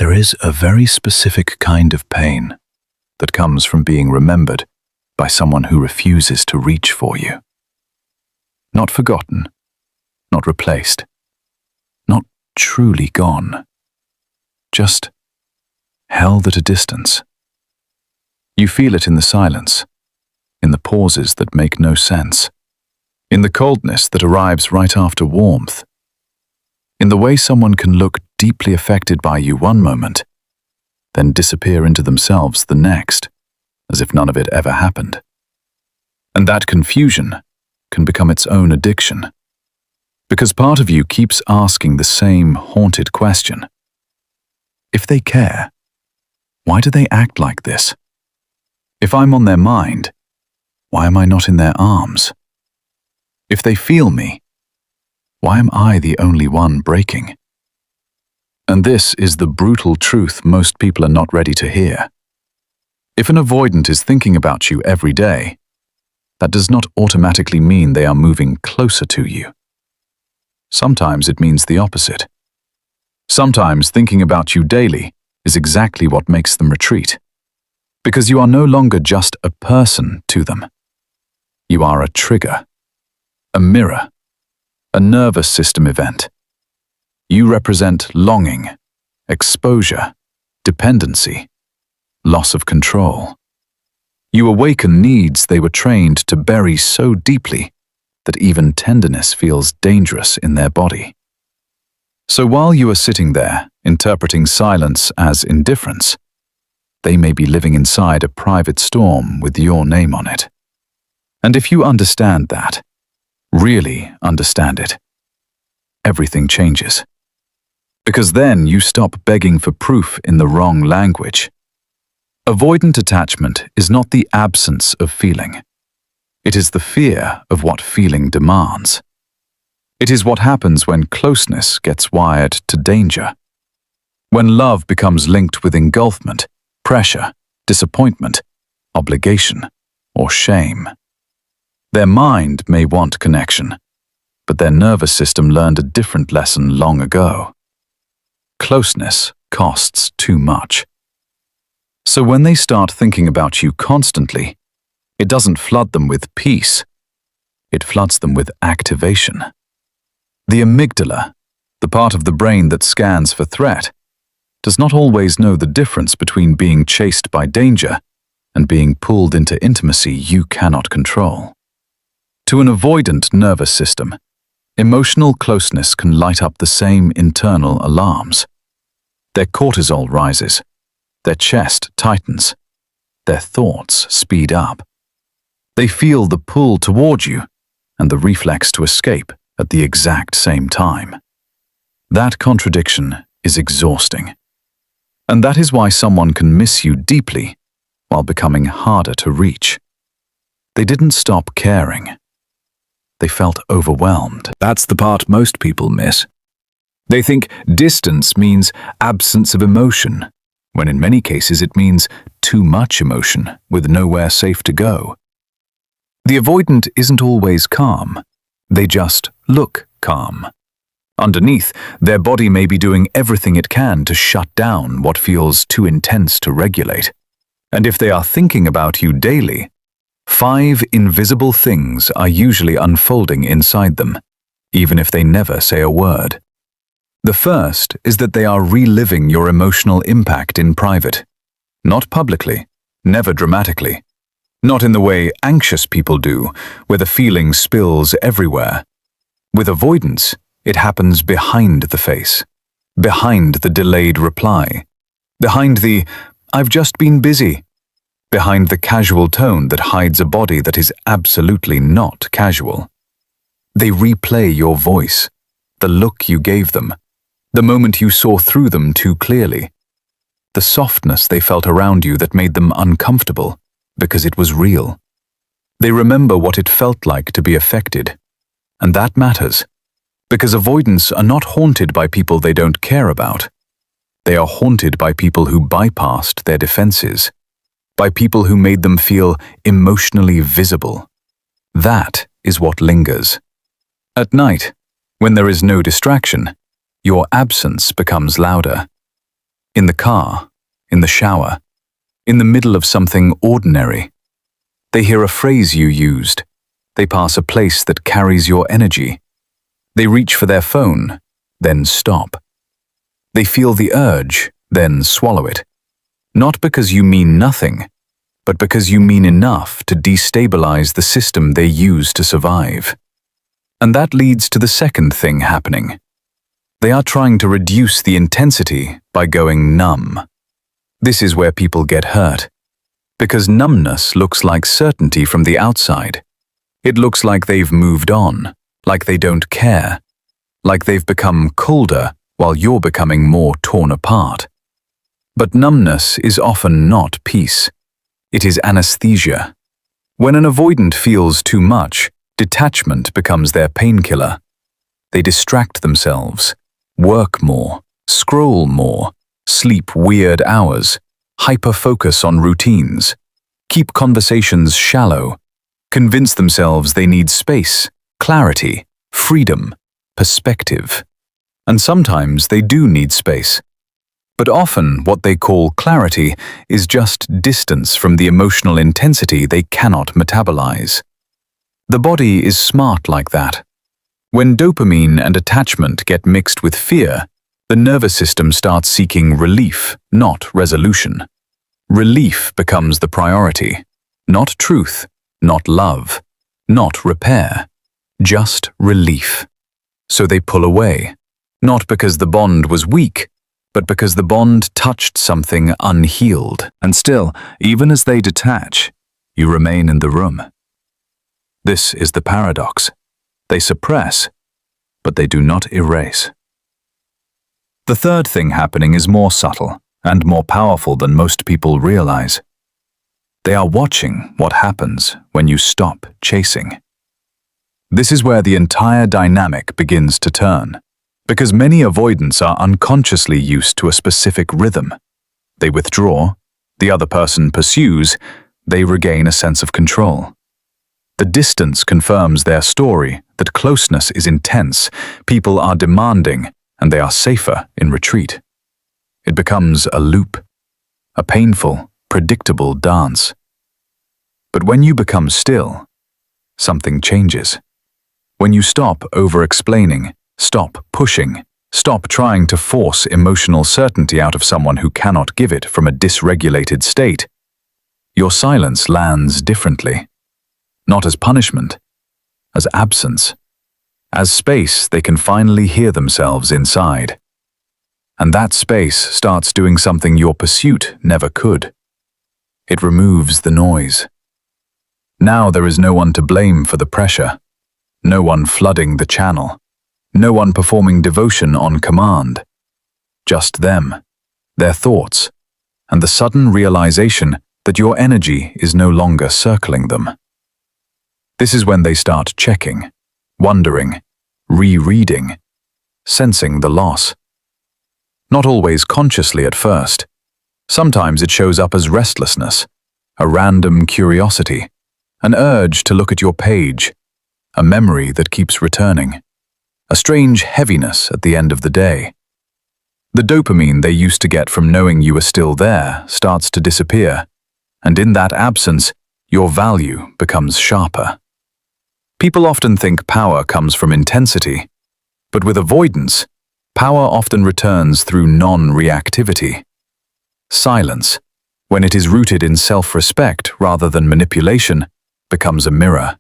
There is a very specific kind of pain that comes from being remembered by someone who refuses to reach for you. Not forgotten, not replaced, not truly gone, just held at a distance. You feel it in the silence, in the pauses that make no sense, in the coldness that arrives right after warmth, in the way someone can look deeply affected by you one moment, then disappear into themselves the next, as if none of it ever happened. And that confusion can become its own addiction, because part of you keeps asking the same haunted question. If they care, why do they act like this? If I'm on their mind, why am I not in their arms? If they feel me, why am I the only one breaking? And this is the brutal truth most people are not ready to hear. If an avoidant is thinking about you every day, that does not automatically mean they are moving closer to you. Sometimes it means the opposite. Sometimes thinking about you daily is exactly what makes them retreat, because you are no longer just a person to them. You are a trigger, a mirror, a nervous system event. You represent longing, exposure, dependency, loss of control. You awaken needs they were trained to bury so deeply that even tenderness feels dangerous in their body. So while you are sitting there, interpreting silence as indifference, they may be living inside a private storm with your name on it. And if you understand that, really understand it, everything changes. Because then you stop begging for proof in the wrong language. Avoidant attachment is not the absence of feeling. It is the fear of what feeling demands. It is what happens when closeness gets wired to danger. When love becomes linked with engulfment, pressure, disappointment, obligation, or shame. Their mind may want connection, but their nervous system learned a different lesson long ago. Closeness costs too much. So when they start thinking about you constantly, it doesn't flood them with peace. It floods them with activation. The amygdala, the part of the brain that scans for threat, does not always know the difference between being chased by danger and being pulled into intimacy you cannot control. To an avoidant nervous system, emotional closeness can light up the same internal alarms. Their cortisol rises, their chest tightens, their thoughts speed up. They feel the pull toward you and the reflex to escape at the exact same time. That contradiction is exhausting. And that is why someone can miss you deeply while becoming harder to reach. They didn't stop caring. They felt overwhelmed. That's the part most people miss. They think distance means absence of emotion, when in many cases it means too much emotion with nowhere safe to go. The avoidant isn't always calm. They just look calm. Underneath, their body may be doing everything it can to shut down what feels too intense to regulate. And if they are thinking about you daily, 5 invisible things are usually unfolding inside them, even if they never say a word. The first is that they are reliving your emotional impact in private. Not publicly, never dramatically. Not in the way anxious people do, where the feeling spills everywhere. With avoidance, it happens behind the face, behind the delayed reply, behind the "I've just been busy," behind the casual tone that hides a body that is absolutely not casual. They replay your voice, the look you gave them, the moment you saw through them too clearly, the softness they felt around you that made them uncomfortable because it was real. They remember what it felt like to be affected, and that matters, because avoidants are not haunted by people they don't care about. They are haunted by people who bypassed their defenses, by people who made them feel emotionally visible. That is what lingers. At night, when there is no distraction, your absence becomes louder. In the car, in the shower, in the middle of something ordinary. They hear a phrase you used. They pass a place that carries your energy. They reach for their phone, then stop. They feel the urge, then swallow it. Not because you mean nothing, but because you mean enough to destabilize the system they use to survive. And that leads to the second thing happening. They are trying to reduce the intensity by going numb. This is where people get hurt. Because numbness looks like certainty from the outside. It looks like they've moved on, like they don't care, like they've become colder while you're becoming more torn apart. But numbness is often not peace. It is anesthesia. When an avoidant feels too much, detachment becomes their painkiller. They distract themselves, work more, scroll more, sleep weird hours, hyper-focus on routines, keep conversations shallow, convince themselves they need space, clarity, freedom, perspective. And sometimes they do need space. But often what they call clarity is just distance from the emotional intensity they cannot metabolize. The body is smart like that. When dopamine and attachment get mixed with fear, the nervous system starts seeking relief, not resolution. Relief becomes the priority. Not truth, not love, not repair. Just relief. So they pull away. Not because the bond was weak, but because the bond touched something unhealed. And still, even as they detach, you remain in the room. This is the paradox. They suppress, but they do not erase. The third thing happening is more subtle and more powerful than most people realize. They are watching what happens when you stop chasing. This is where the entire dynamic begins to turn, because many avoidants are unconsciously used to a specific rhythm. They withdraw, the other person pursues, they regain a sense of control. The distance confirms their story that closeness is intense, people are demanding, and they are safer in retreat. It becomes a loop, a painful, predictable dance. But when you become still, something changes. When you stop over-explaining, stop pushing, stop trying to force emotional certainty out of someone who cannot give it from a dysregulated state, your silence lands differently. Not as punishment, as absence, as space they can finally hear themselves inside. And that space starts doing something your pursuit never could. It removes the noise. Now there is no one to blame for the pressure, no one flooding the channel, no one performing devotion on command. Just them, their thoughts, and the sudden realization that your energy is no longer circling them. This is when they start checking, wondering, rereading, sensing the loss. Not always consciously at first. Sometimes it shows up as restlessness, a random curiosity, an urge to look at your page, a memory that keeps returning, a strange heaviness at the end of the day. The dopamine they used to get from knowing you were still there starts to disappear, and in that absence, your value becomes sharper. People often think power comes from intensity, but with avoidance, power often returns through non-reactivity. Silence, when it is rooted in self-respect rather than manipulation, becomes a mirror.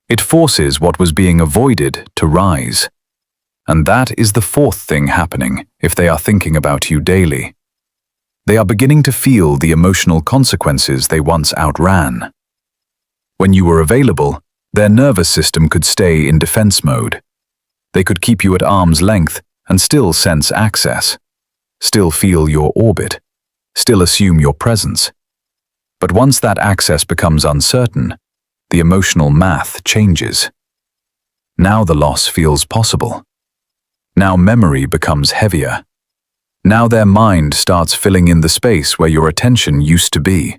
It forces what was being avoided to rise. And that is the fourth thing happening if they are thinking about you daily. They are beginning to feel the emotional consequences they once outran. When you were available, their nervous system could stay in defense mode. They could keep you at arm's length and still sense access, still feel your orbit, still assume your presence. But once that access becomes uncertain, the emotional math changes. Now the loss feels possible. Now memory becomes heavier. Now their mind starts filling in the space where your attention used to be.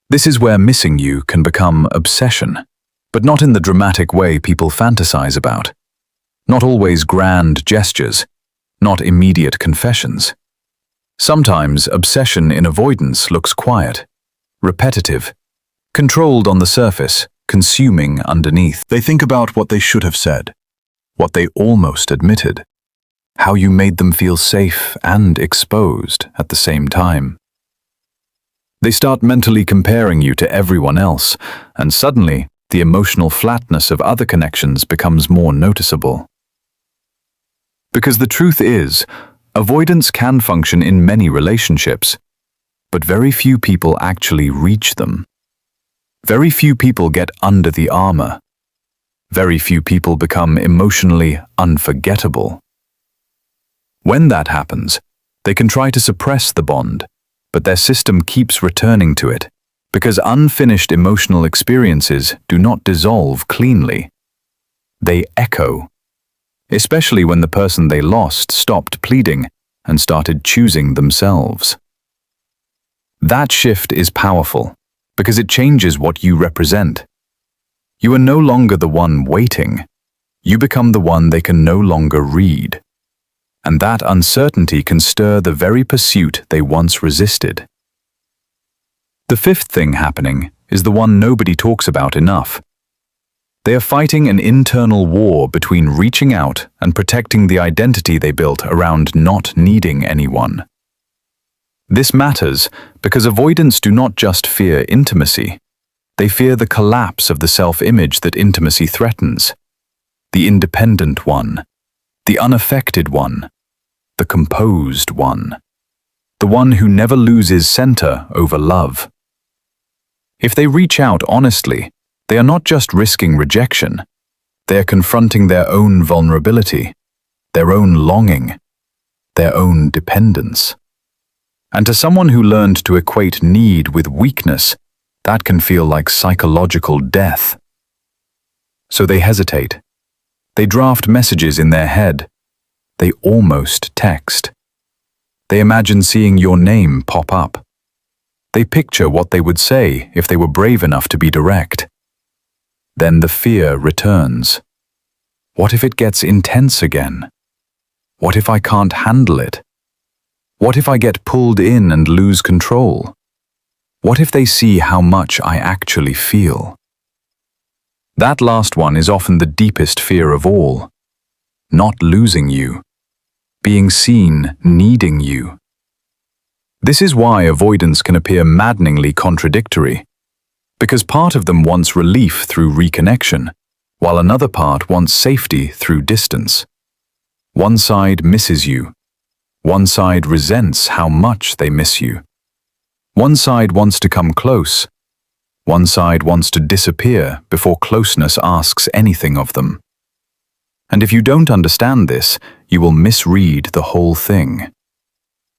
This is where missing you can become obsession, but not in the dramatic way people fantasize about. Not always grand gestures, not immediate confessions. Sometimes obsession in avoidance looks quiet, repetitive, controlled on the surface, consuming underneath. They think about what they should have said, what they almost admitted, how you made them feel safe and exposed at the same time. They start mentally comparing you to everyone else, and suddenly the emotional flatness of other connections becomes more noticeable. Because the truth is, avoidance can function in many relationships, but very few people actually reach them. Very few people get under the armor. Very few people become emotionally unforgettable. When that happens, they can try to suppress the bond, but their system keeps returning to it, because unfinished emotional experiences do not dissolve cleanly. They echo, especially when the person they lost stopped pleading and started choosing themselves. That shift is powerful, because it changes what you represent. You are no longer the one waiting. You become the one they can no longer read. And that uncertainty can stir the very pursuit they once resisted. The fifth thing happening is the one nobody talks about enough. They are fighting an internal war between reaching out and protecting the identity they built around not needing anyone. This matters because avoidants do not just fear intimacy. They fear the collapse of the self-image that intimacy threatens. The independent one, the unaffected one, the composed one, the one who never loses center over love. If they reach out honestly, they are not just risking rejection, they are confronting their own vulnerability, their own longing, their own dependence. And to someone who learned to equate need with weakness, that can feel like psychological death. So they hesitate. They draft messages in their head. They almost text. They imagine seeing your name pop up. They picture what they would say if they were brave enough to be direct. Then the fear returns. What if it gets intense again? What if I can't handle it? What if I get pulled in and lose control? What if they see how much I actually feel? That last one is often the deepest fear of all. Not losing you. Being seen needing you. This is why avoidance can appear maddeningly contradictory. Because part of them wants relief through reconnection, while another part wants safety through distance. One side misses you. One side resents how much they miss you. One side wants to come close. One side wants to disappear before closeness asks anything of them. And if you don't understand this, you will misread the whole thing.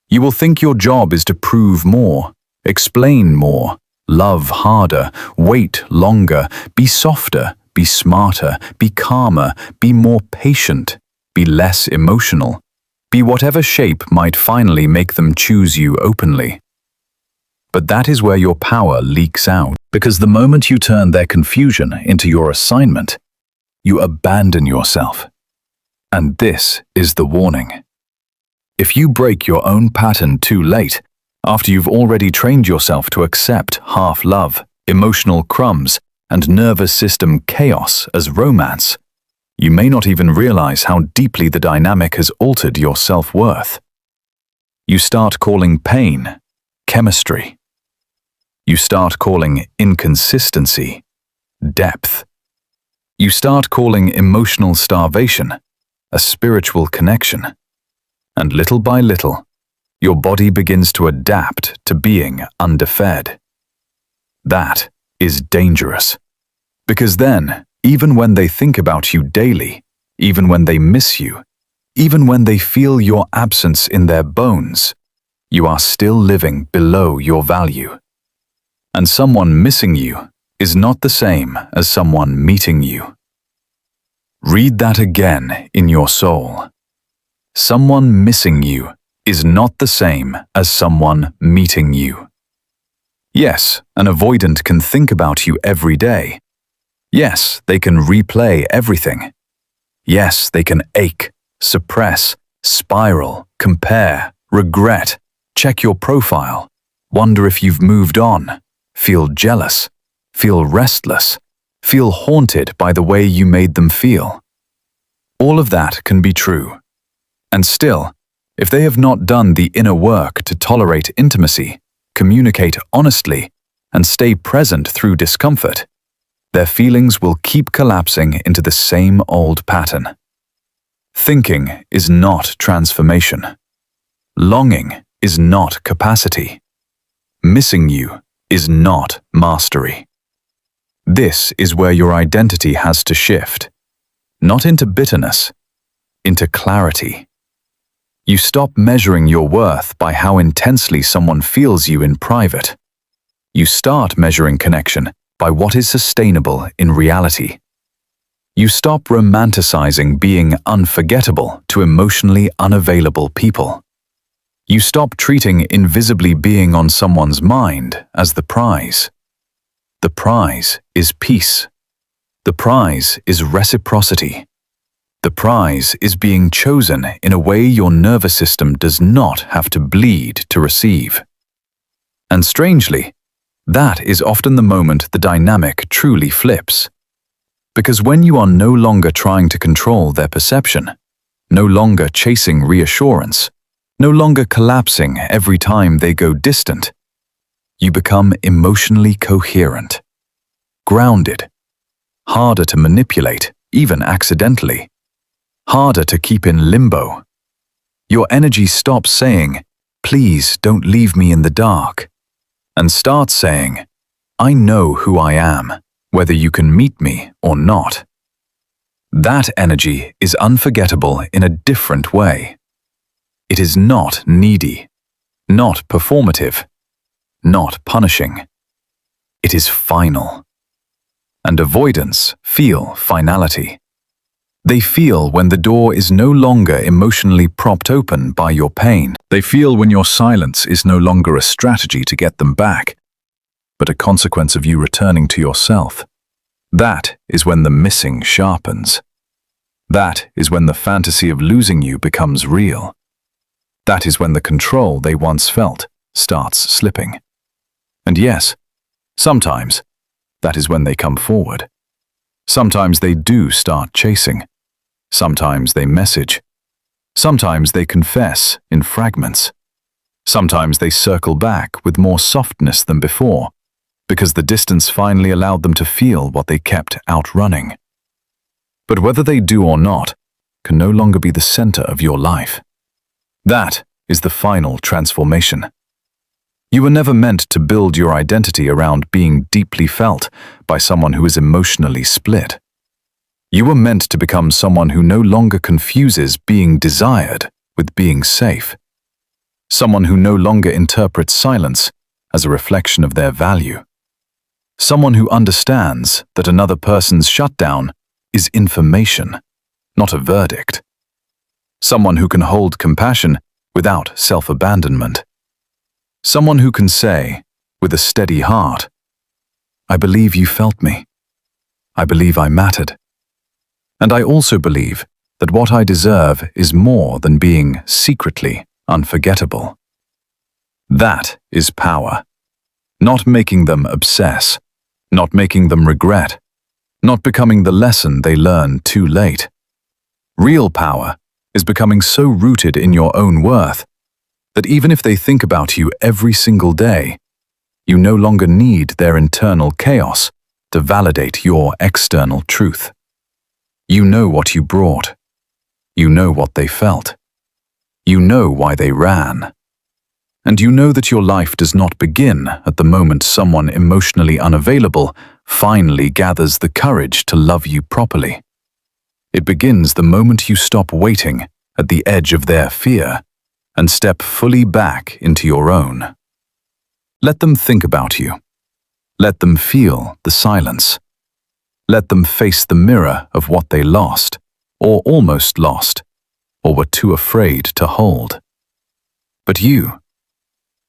You will think your job is to prove more, explain more, love harder, wait longer, be softer, be smarter, be calmer, be more patient, be less emotional, be whatever shape might finally make them choose you openly. But that is where your power leaks out, because the moment you turn their confusion into your assignment, you abandon yourself. And this is the warning. If you break your own pattern too late, after you've already trained yourself to accept half love, emotional crumbs, and nervous system chaos as romance, you may not even realize how deeply the dynamic has altered your self-worth. You start calling pain chemistry. You start calling inconsistency depth. You start calling emotional starvation a spiritual connection. And little by little, your body begins to adapt to being underfed. That is dangerous. Because then, even when they think about you daily, even when they miss you, even when they feel your absence in their bones, you are still living below your value. And someone missing you is not the same as someone meeting you. Read that again in your soul. Someone missing you is not the same as someone meeting you. Yes, an avoidant can think about you every day. Yes, they can replay everything. Yes, they can ache, suppress, spiral, compare, regret, Check your profile. Wonder if you've moved on. Feel jealous. Feel restless. Feel haunted by the way you made them feel. All of that can be true. And still, if they have not done the inner work to tolerate intimacy, communicate honestly, and stay present through discomfort, their feelings will keep collapsing into the same old pattern. Thinking is not transformation. Longing is not capacity. Missing you is not mastery. This is where your identity has to shift, not into bitterness, into clarity. You stop measuring your worth by how intensely someone feels you in private. You start measuring connection by what is sustainable in reality. You stop romanticizing being unforgettable to emotionally unavailable people. You stop treating invisibly being on someone's mind as the prize. The prize is peace. The prize is reciprocity. The prize is being chosen in a way your nervous system does not have to bleed to receive. And strangely, that is often the moment the dynamic truly flips. Because when you are no longer trying to control their perception, no longer chasing reassurance, no longer collapsing every time they go distant, you become emotionally coherent, grounded, harder to manipulate, even accidentally, harder to keep in limbo. Your energy stops saying, "Please don't leave me in the dark," and starts saying, "I know who I am, whether you can meet me or not." That energy is unforgettable in a different way. It is not needy, not performative, not punishing. It is final. And avoidants feel finality. They feel when the door is no longer emotionally propped open by your pain. They feel when your silence is no longer a strategy to get them back, but a consequence of you returning to yourself. That is when the missing sharpens. That is when the fantasy of losing you becomes real. That is when the control they once felt starts slipping. And yes, sometimes that is when they come forward. Sometimes they do start chasing. Sometimes they message. Sometimes they confess in fragments. Sometimes they circle back with more softness than before, because the distance finally allowed them to feel what they kept outrunning. But whether they do or not can no longer be the center of your life. That is the final transformation. You were never meant to build your identity around being deeply felt by someone who is emotionally split. You were meant to become someone who no longer confuses being desired with being safe. Someone who no longer interprets silence as a reflection of their value. Someone who understands that another person's shutdown is information, not a verdict. Someone who can hold compassion without self-abandonment. Someone who can say, with a steady heart, "I believe you felt me. I believe I mattered. And I also believe that what I deserve is more than being secretly unforgettable." That is power. Not making them obsess, not making them regret, not becoming the lesson they learn too late. Real power is becoming so rooted in your own worth that even if they think about you every single day, you no longer need their internal chaos to validate your external truth. You know what you brought. You know what they felt. You know why they ran. And you know that your life does not begin at the moment someone emotionally unavailable finally gathers the courage to love you properly. It begins the moment you stop waiting at the edge of their fear and step fully back into your own. Let them think about you. Let them feel the silence. Let them face the mirror of what they lost, or almost lost, or were too afraid to hold. But you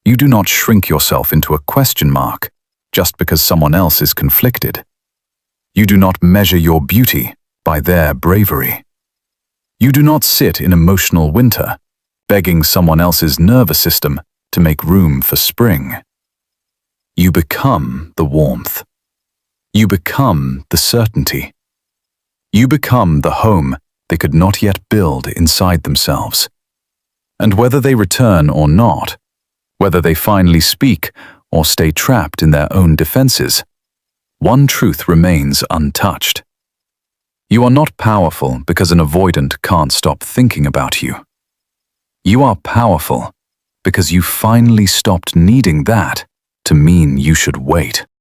do not shrink yourself into a question mark just because someone else is conflicted. You do not measure your beauty by their bravery. You do not sit in emotional winter, begging someone else's nervous system to make room for spring. You become the warmth. You become the certainty. You become the home they could not yet build inside themselves. And whether they return or not, whether they finally speak or stay trapped in their own defenses, one truth remains untouched. You are not powerful because an avoidant can't stop thinking about you. You are powerful because you finally stopped needing that to mean you should wait.